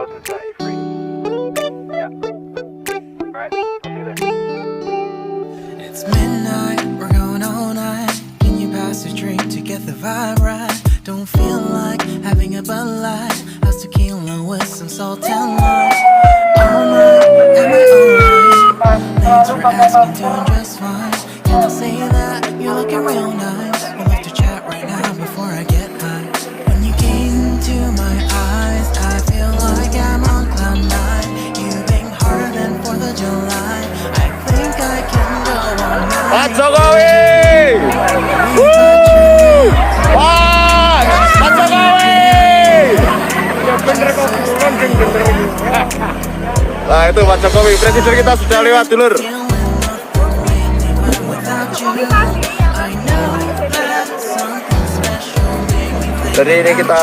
close and set you free. Yeah. Alright, I'll do this. It's midnight, we're going all night. Can you pass a drink to get the vibe right? Don't feel like having a Bud Light. How's tequila with some salt and lime? All night, am I alright? Thanks for asking, doing just fine. Can I say that you're looking real nice? We'll have to chat right now before I get high. When you gaze into my eyes, I feel like I'm on cloud nine. You bang harder than 4th of July. I think I can go all night. Pak Jokowi! Wah! Pak Jokowi! Nah itu Pak Jokowi, presiden kita sudah lewat dulur. Jadi ini kita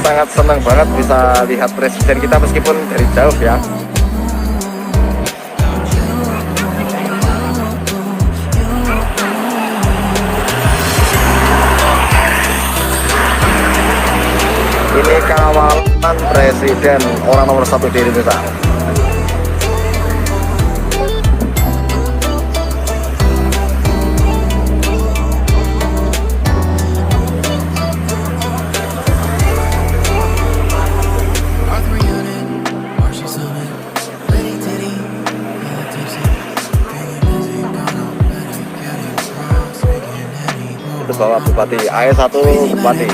sangat senang banget bisa lihat presiden kita meskipun dari jauh ya. Ini kawalan presiden orang nomor 1 di Indonesia. Itu Bapak Bupati, AS1 Bupati.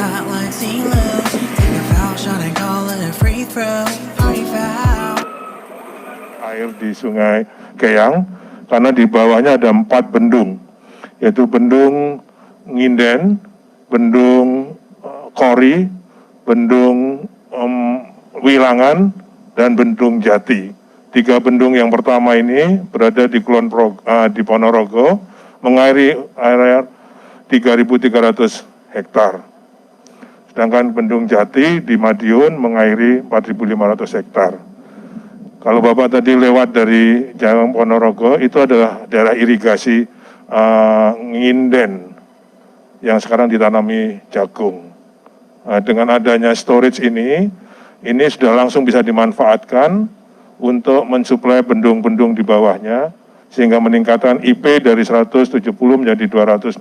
Air di Sungai Keyang, karena di bawahnya ada 4 bendung, yaitu Bendung Nginden, Bendung Kori, Bendung Wilangan, dan Bendung Jati. 3 bendung yang pertama ini berada di di Ponorogo, mengairi area 3.300 hektar. Sedangkan Bendung Jati di Madiun mengairi 4.500 hektar. Kalau Bapak tadi lewat dari Jalan Ponorogo, itu adalah daerah irigasi Nginden yang sekarang ditanami jagung. Dengan adanya storage ini sudah langsung bisa dimanfaatkan untuk mensuplai bendung-bendung di bawahnya, sehingga meningkatkan IP dari 170 menjadi 260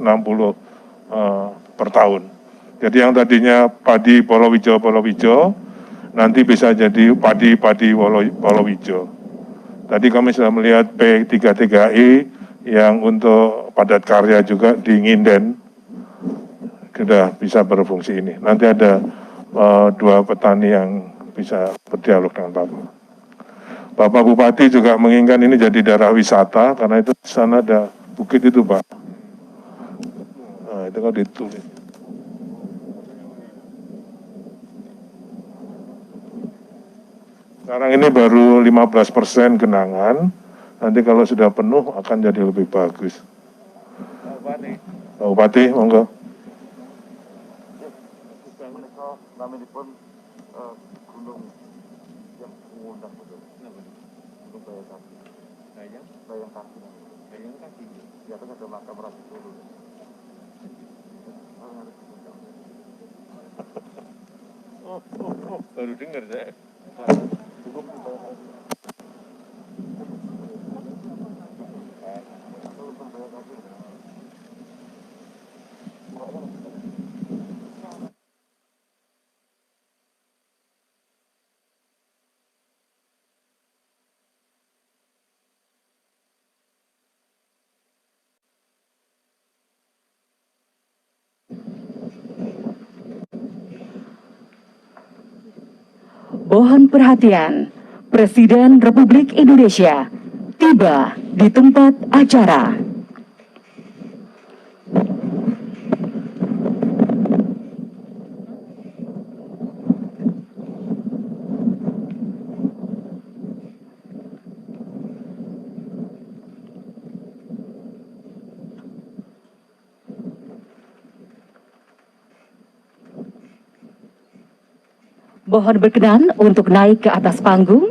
per tahun. Jadi yang tadinya padi Polowijo, nanti bisa jadi padi Polowijo. Tadi kami sudah melihat P33I yang untuk padat karya juga di Nginden, sudah bisa berfungsi ini. Nanti ada 2 petani yang bisa berdialog dengan Bapak. Bapak Bupati juga menginginkan ini jadi daerah wisata, karena itu di sana ada bukit itu, Pak. Nah, itu kalau ditulis. Sekarang ini baru 15% genangan, nanti kalau sudah penuh akan jadi lebih bagus. Pak Bupati, monggo. Gunung yang mengundang betul. Gunung Bayang Kaki. Ya, kan ada makam Rasul dulu. Baru dengar saya. Mohon perhatian, Presiden Republik Indonesia tiba di tempat acara. Mohon berkenan untuk naik ke atas panggung